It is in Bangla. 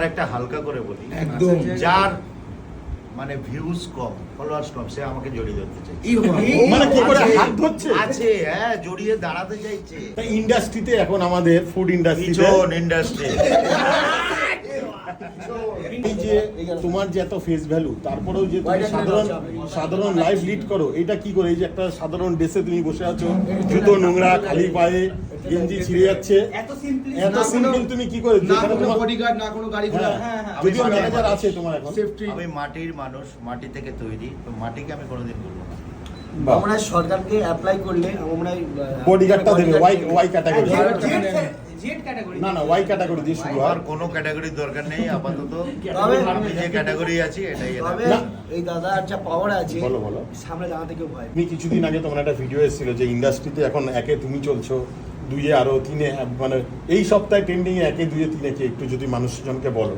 একটা হালকা করে বলি, একদম যার মানে ভিউজ কম, ফলোয়ার্স কম, সে আমাকে জড়িয়ে ধরতে চাইছে। মানে কি করে আছে, হাত ধরছে? আছে, হ্যাঁ, জড়িয়ে দাঁড়াতে চাইছে। ইন্ডাস্ট্রিতে এখন আমাদের ফুড ইন্ডাস্ট্রিতে পিছন ইন্ডাস্ট্রি এই যে তোমার যে এত ফেস ভ্যালু, তারপরেও যে তুমি সাধারণ লাইফ লিড করো, এটা কি করে? এই যে একটা সাধারণ ড্রেসে তুমি বসে আছো, জুতো নোংরা, খালি পায়ে, গেঞ্জি ছিঁড়ে যাচ্ছে, এত সিম্পল তুমি কি করে? যেখানে তোমার বডিগার্ড না কোনো গাড়ি ঘোড়া, যদিও ম্যানেজার আছে তোমার এখন। আমি মাটির মানুষ, মাটি থেকে তৈরি, তো মাটিকে আমি কোনোদিন বলবো না। আমরা সরকারকে অ্যাপ্লাই করলে আমরা বডিগার্ডটা দেবে ওয়াই ক্যাটাগরি, জেড ক্যাটাগরি না না ওয়াই ক্যাটাগরি দিয়ে শুরু আমার হয়। কোনো ক্যাটাগরির দরকার নেই আপাতত। তবে আমি যে ক্যাটাগরি আছি এটাই তবে না। এই দাদার যা পাওয়ার আছে, বলো বলো। সামনে দাঁড়াতে কেউ ভয়। তুমি কিছুদিন আগে তোমার একটা ভিডিও এসেছিল যে ইন্ডাস্ট্রিতে এখন একে তুমি চলছো, দুইয়ে আরো তিনে, মানে এই সপ্তাহে ট্রেন্ডিং এ একে দুইয়ে তিনে কে, একটু যদি মানুষজনকে বলো।